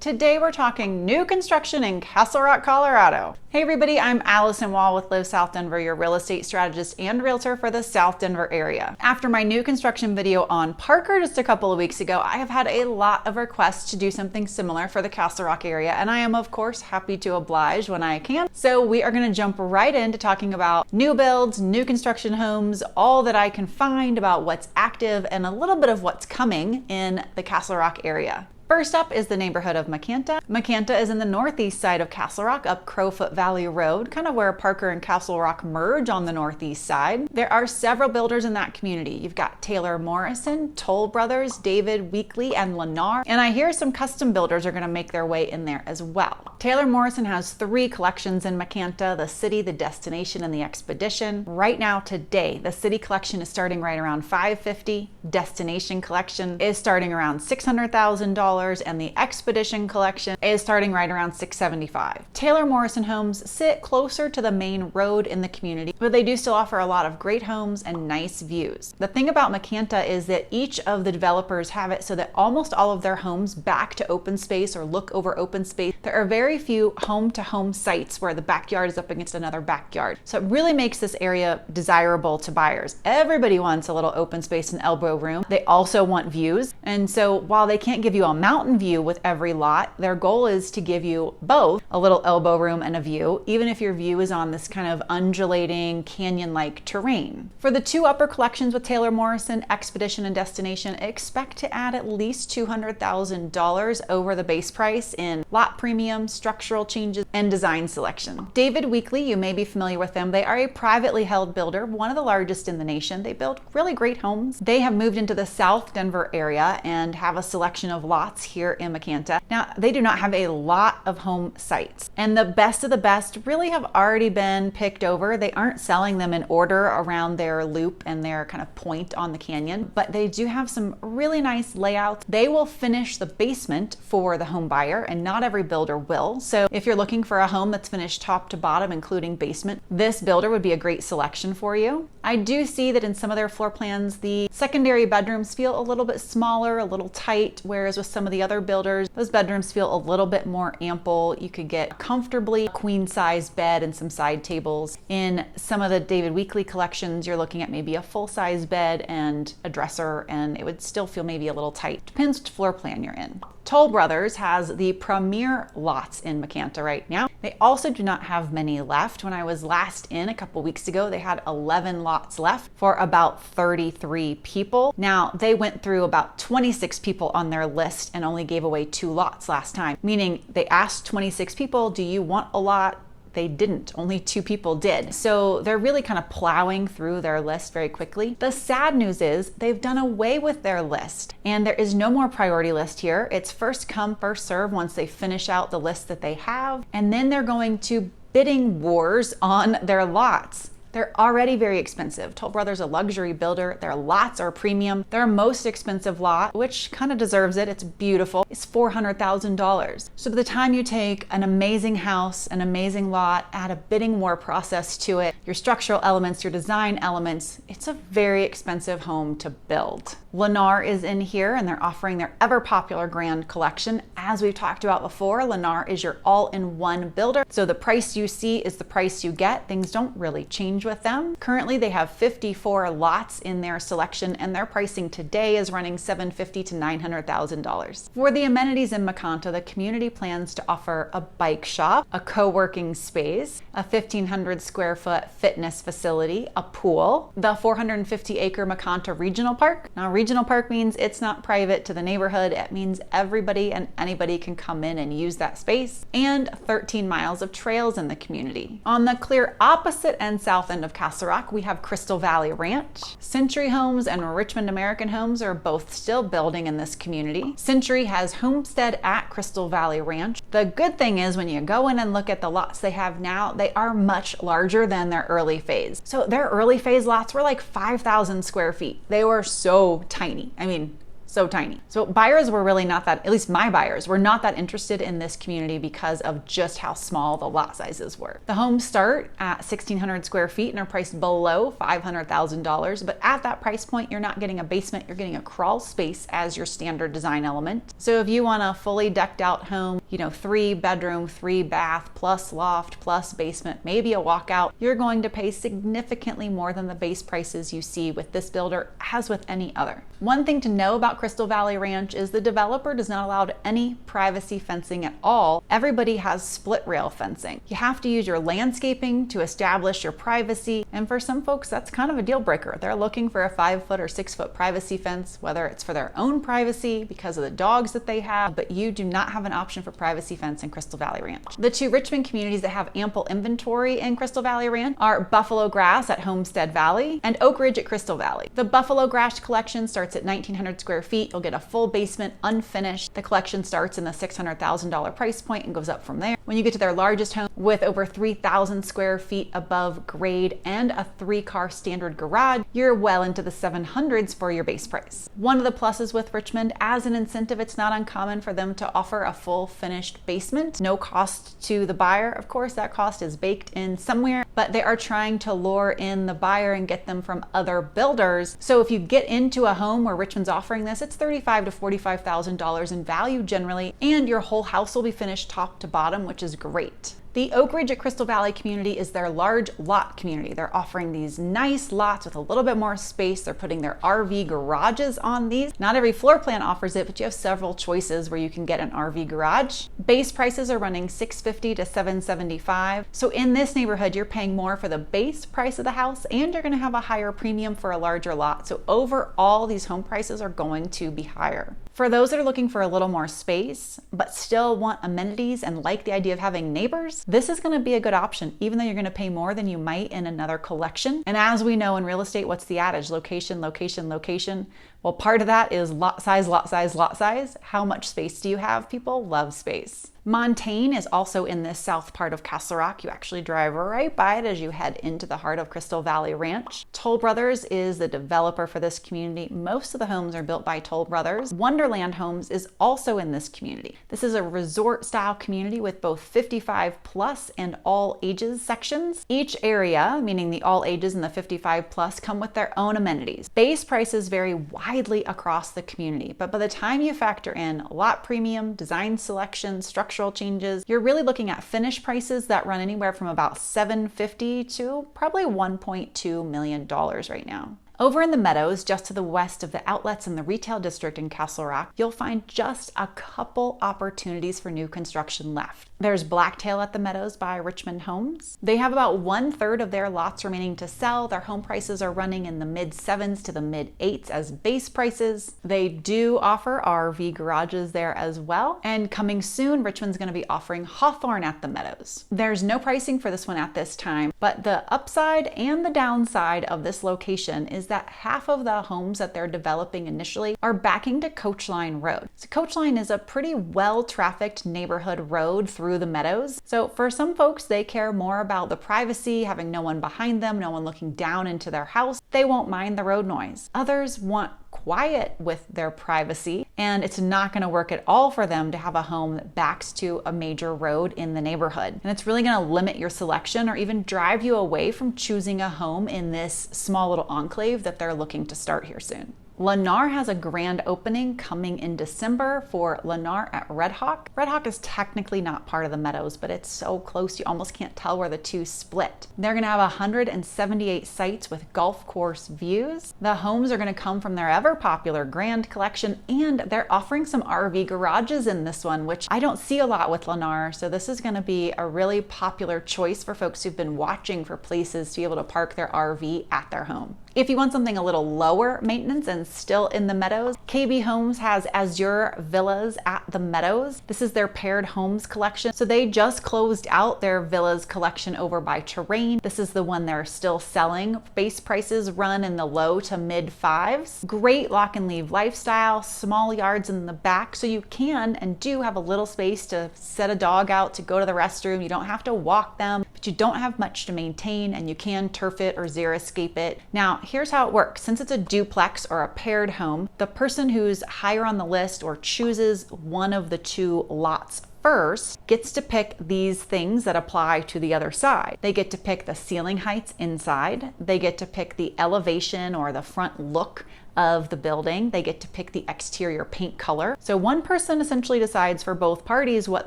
Today we're talking new construction in Castle Rock, Colorado. Hey everybody, I'm Alyson with Live South Denver, your real estate strategist and realtor for the South Denver area. After my new construction video on Parker just a couple of weeks ago, I have had a lot of requests to do something similar for the Castle Rock area, and I am of course happy to oblige when I can. So we are going to jump right into talking about new builds, new construction homes, all that I can find about what's active and a little bit of what's coming in the Castle Rock area. First up is the neighborhood of Macanta. Macanta is in the northeast side of Castle Rock, up Crowfoot Valley Road, kind of where Parker and Castle Rock merge on the northeast side. There are several builders in that community. You've got Taylor Morrison, Toll Brothers, David Weekley, and Lennar. And I hear some custom builders are going to make their way in there as well. Taylor Morrison has 3 collections in Macanta: the City, the Destination, and the Expedition. Right now, today, the City collection is starting right around $550. Destination collection is starting around $600,000. And the Expedition collection is starting right around $675. Taylor Morrison homes sit closer to the main road in the community, but they do still offer a lot of great homes and nice views. The thing about Macanta is that each of the developers have it so that almost all of their homes back to open space or look over open space. There are very few home-to-home sites where the backyard is up against another backyard. So it really makes this area desirable to buyers. Everybody wants a little open space and elbow room. They also want views. And so while they can't give you a mountain view with every lot, their goal is to give you both a little elbow room and a view, even if your view is on this kind of undulating canyon-like terrain. For the 2 upper collections with Taylor Morrison, Expedition and Destination, expect to add at least $200,000 over the base price in lot premium, structural changes, and design selection. David Weekley, you may be familiar with them. They are a privately held builder, one of the largest in the nation. They build really great homes. They have moved into the South Denver area and have a selection of lots here in Macanta. Now, they do not have a lot of home sites, and the best of the best really have already been picked over. They aren't selling them in order around their loop and their kind of point on the canyon, but they do have some really nice layouts. They will finish the basement for the home buyer, and not every builder will. So if you're looking for a home that's finished top to bottom, including basement, this builder would be a great selection for you. I do see that in some of their floor plans, the secondary bedrooms feel a little bit smaller, a little tight, whereas with some of the other builders, those bedrooms feel a little bit more ample. You could get comfortably a queen size bed and some side tables. In some of the David Weekley collections, you're looking at maybe a full size bed and a dresser, and it would still feel maybe a little tight. Depends which floor plan you're in. Toll Brothers has the premier lots in Macanta right now. They also do not have many left. When I was last in a couple weeks ago, they had 11 lots left for about 33 people. Now, they went through about 26 people on their list and only gave away 2 lots last time, meaning they asked 26 people, do you want a lot? They didn't. Only 2 people did. So they're really kind of plowing through their list very quickly. The sad news is they've done away with their list, and there is no more priority list here. It's first come, first serve once they finish out the list that they have, and then they're going to bidding wars on their lots. They're already very expensive. Toll Brothers is a luxury builder. Their lots are premium. Their most expensive lot, which kind of deserves it, it's beautiful, is $400,000. So by the time you take an amazing house, an amazing lot, add a bidding war process to it, your structural elements, your design elements, it's a very expensive home to build. Lennar is in here, and they're offering their ever popular Grand Collection. As we've talked about before, Lennar is your all-in-one builder. So the price you see is the price you get. Things don't really change with them. Currently, they have 54 lots in their selection, and their pricing today is running $750,000 to $900,000. For the amenities in Macanta, the community plans to offer a bike shop, a co-working space, a 1,500 square foot fitness facility, a pool, the 450-acre Macanta Regional Park. Now, regional park means it's not private to the neighborhood. It means everybody and anybody can come in and use that space, and 13 miles of trails in the community. On the clear opposite and south end of Castle Rock, we have Crystal Valley Ranch. Century Homes and Richmond American Homes are both still building in this community. Century has homestead at Crystal Valley Ranch. The good thing is when you go in and look at the lots they have now, they are much larger than their early phase. So their early phase lots were like 5,000 square feet. They were so tiny. I mean, so tiny. So buyers were really not that, at least my buyers were not that interested in this community because of just how small the lot sizes were. The homes start at 1,600 square feet and are priced below $500,000, but at that price point, you're not getting a basement, you're getting a crawl space as your standard design element. So if you want a fully decked out home, 3 bedroom, 3 bath, plus loft, plus basement, maybe a walkout, you're going to pay significantly more than the base prices you see with this builder, as with any other. One thing to know about Crystal Valley Ranch is the developer does not allow any privacy fencing at all. Everybody has split rail fencing. You have to use your landscaping to establish your privacy, and for some folks that's kind of a deal breaker. They're looking for a 5-foot or 6-foot privacy fence, whether it's for their own privacy because of the dogs that they have, but you do not have an option for privacy fence in Crystal Valley Ranch. The 2 Richmond communities that have ample inventory in Crystal Valley Ranch are Buffalo Grass at Homestead Valley and Oak Ridge at Crystal Valley. The Buffalo Grass collection starts at 1,900 square feet. You'll get a full basement unfinished. The collection starts in the $600,000 price point and goes up from there. When you get to their largest home with over 3,000 square feet above grade and a 3-car standard garage, you're well into the 700s for your base price. One of the pluses with Richmond, as an incentive, it's not uncommon for them to offer a full finished basement. No cost to the buyer. Of course, that cost is baked in somewhere, but they are trying to lure in the buyer and get them from other builders. So if you get into a home where Richmond's offering this, it's $35,000 to $45,000 in value generally, and your whole house will be finished top to bottom, which is great. The Oak Ridge at Crystal Valley community is their large lot community. They're offering these nice lots with a little bit more space. They're putting their RV garages on these. Not every floor plan offers it, but you have several choices where you can get an RV garage. Base prices are running $650 to $775. So in this neighborhood, you're paying more for the base price of the house, and you're going to have a higher premium for a larger lot. So overall, these home prices are going to be higher. For those that are looking for a little more space, but still want amenities and like the idea of having neighbors, this is going to be a good option, even though you're going to pay more than you might in another collection. And as we know in real estate, what's the adage? Location, location, location. Well, part of that is lot size, lot size, lot size. How much space do you have? People love space. Montane is also in this south part of Castle Rock. You actually drive right by it as you head into the heart of Crystal Valley Ranch. Toll Brothers is the developer for this community. Most of the homes are built by Toll Brothers. Wonderland Homes is also in this community. This is a resort style community with both 55 plus and all ages sections. Each area, meaning the all ages and the 55 plus, come with their own amenities. Base prices vary widely across the community, but by the time you factor in lot premium, design selection, structural changes, you're really looking at finish prices that run anywhere from about $750,000 to probably $1.2 million right now. Over in the Meadows, just to the west of the outlets in the retail district in Castle Rock, you'll find just a couple opportunities for new construction left. There's Blacktail at the Meadows by Richmond Homes. They have about 1/3 of their lots remaining to sell. Their home prices are running in the mid-7s to the mid-8s as base prices. They do offer RV garages there as well. And coming soon, Richmond's going to be offering Hawthorne at the Meadows. There's no pricing for this one at this time, but the upside and the downside of this location is that half of the homes that they're developing initially are backing to Coach Line Road. So Coach Line is a pretty well-trafficked neighborhood road through the Meadows. So for some folks, they care more about the privacy, having no one behind them, no one looking down into their house. They won't mind the road noise. Others want quiet with their privacy, and it's not going to work at all for them to have a home that backs to a major road in the neighborhood. And it's really going to limit your selection or even drive you away from choosing a home in this small little enclave that they're looking to start here soon. Lennar has a grand opening coming in December for Lennar at Red Hawk. Red Hawk is technically not part of the Meadows, but it's so close you almost can't tell where the two split. They're going to have 178 sites with golf course views. The homes are going to come from their ever popular Grand Collection, and they're offering some RV garages in this one, which I don't see a lot with Lennar. So this is going to be a really popular choice for folks who've been watching for places to be able to park their RV at their home. If you want something a little lower maintenance and still in the Meadows, KB Homes has Azure Villas at the Meadows. This is their paired homes collection. So they just closed out their villas collection over by Terrain. This is the one they're still selling. Base prices run in the low to mid 5s. Great lock and leave lifestyle, small yards in the back, so you can and do have a little space to set a dog out to go to the restroom. You don't have to walk them, but you don't have much to maintain, and you can turf it or xeriscape it. Now, here's how it works. Since it's a duplex or a paired home, the person who's higher on the list or chooses one of the two lots first gets to pick these things that apply to the other side. They get to pick the ceiling heights inside. They get to pick the elevation or the front look of the building. They get to pick the exterior paint color. So one person essentially decides for both parties what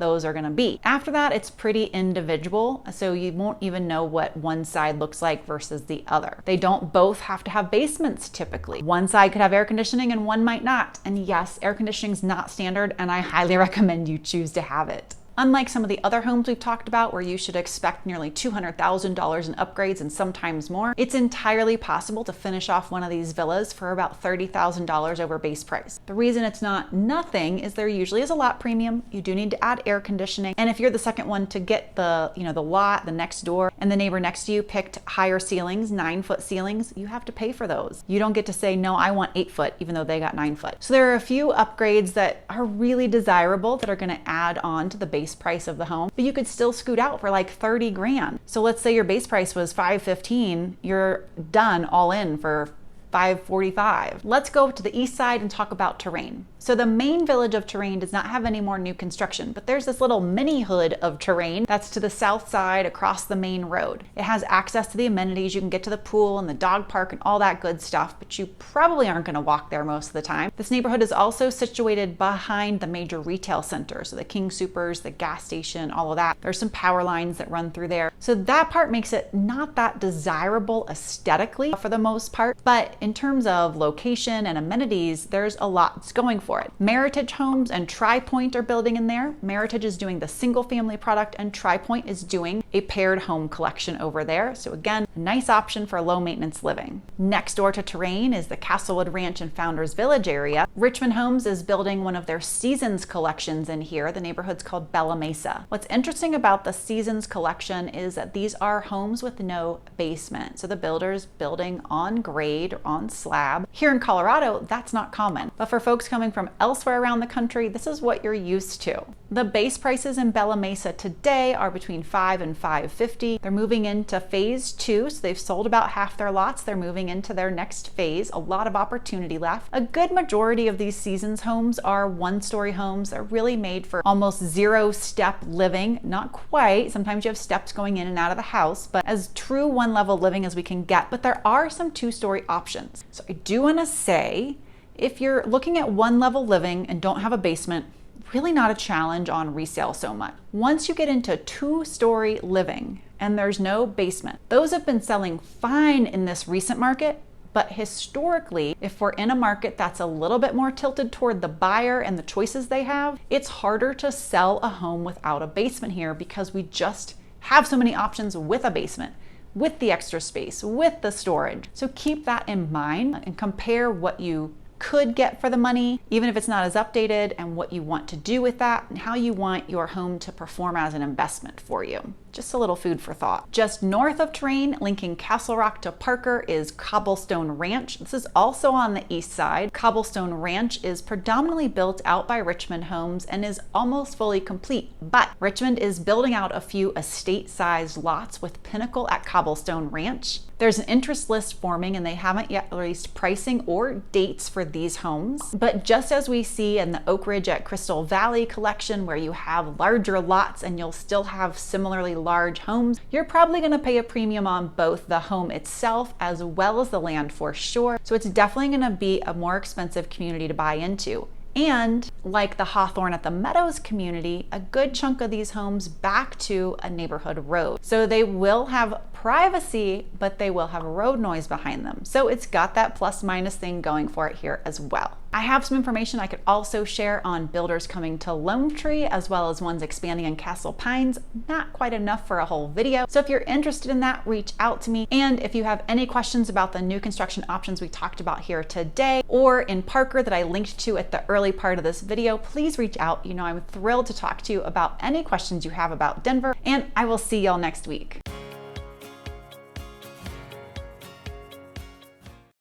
those are going to be. After that, it's pretty individual, so you won't even know what one side looks like versus the other. They don't both have to have basements typically. One side could have air conditioning and one might not. And yes, air conditioning is not standard, and I highly recommend you choose to have it. Unlike some of the other homes we've talked about where you should expect nearly $200,000 in upgrades and sometimes more, it's entirely possible to finish off one of these villas for about $30,000 over base price. The reason it's not nothing is there usually is a lot premium. You do need to add air conditioning. And if you're the second one to get the lot, the next door, and the neighbor next to you picked higher ceilings, 9-foot ceilings, you have to pay for those. You don't get to say, no, I want 8 foot, even though they got 9 foot. So there are a few upgrades that are really desirable that are going to add on to the base price of the home, but you could still scoot out for like 30 grand. So let's say your base price was $515, you're done all in for $545. Let's go to the east side and talk about Terrain. So the main village of Terrain does not have any more new construction, but there's this little mini hood of Terrain that's to the south side across the main road. It has access to the amenities. You can get to the pool and the dog park and all that good stuff, but you probably aren't going to walk there most of the time. This neighborhood is also situated behind the major retail center. So the King Soopers, the gas station, all of that. There's some power lines that run through there. So that part makes it not that desirable aesthetically for the most part, but in terms of location and amenities, there's a lot that's going for it. Meritage Homes and Tri-Point are building in there. Meritage is doing the single family product and Tri-Point is doing a paired home collection over there. So again, a nice option for low maintenance living. Next door to Terrain is the Castlewood Ranch and Founders Village area. Richmond Homes is building one of their Seasons collections in here. The neighborhood's called Bella Mesa. What's interesting about the Seasons collection is that these are homes with no basement. So the builder's building on grade or on slab. Here in Colorado, that's not common. But for folks coming from elsewhere around the country, this is what you're used to. The base prices in Bella Mesa today are between $5 and $550. They're moving into phase 2, so they've sold about half their lots. They're moving into their next phase. A lot of opportunity left. A good majority of these Seasons homes are one-story homes. They're really made for almost zero-step living. Not quite. Sometimes you have steps going in and out of the house, but as true one-level living as we can get. But there are some two-story options. So I do want to say, if you're looking at one-level living and don't have a basement, really not a challenge on resale so much. Once you get into two-story living and there's no basement, those have been selling fine in this recent market. But historically, if we're in a market that's a little bit more tilted toward the buyer and the choices they have, it's harder to sell a home without a basement here because we just have so many options with a basement, with the extra space, with the storage. So keep that in mind and compare what you could get for the money, even if it's not as updated, and what you want to do with that and how you want your home to perform as an investment for you. Just a little food for thought. Just north of Terrain, linking Castle Rock to Parker, is Cobblestone Ranch. This is also on the east side. Cobblestone Ranch is predominantly built out by Richmond Homes and is almost fully complete, but Richmond is building out a few estate-sized lots with Pinnacle at Cobblestone Ranch. There's an interest list forming and they haven't yet released pricing or dates for these homes. But just as we see in the Oak Ridge at Crystal Valley collection, where you have larger lots and you'll still have similarly large homes, you're probably going to pay a premium on both the home itself as well as the land for sure. So it's definitely going to be a more expensive community to buy into. And like the Hawthorne at the Meadows community, a good chunk of these homes back to a neighborhood road. So they will have privacy, but they will have road noise behind them. So it's got that plus minus thing going for it here as well. I have some information I could also share on builders coming to Lone Tree, as well as ones expanding in Castle Pines. Not quite enough for a whole video. So if you're interested in that, reach out to me. And if you have any questions about the new construction options we talked about here today, or in Parker that I linked to at the early part of this video, please reach out. You know, I'm thrilled to talk to you about any questions you have about Denver, and I will see y'all next week.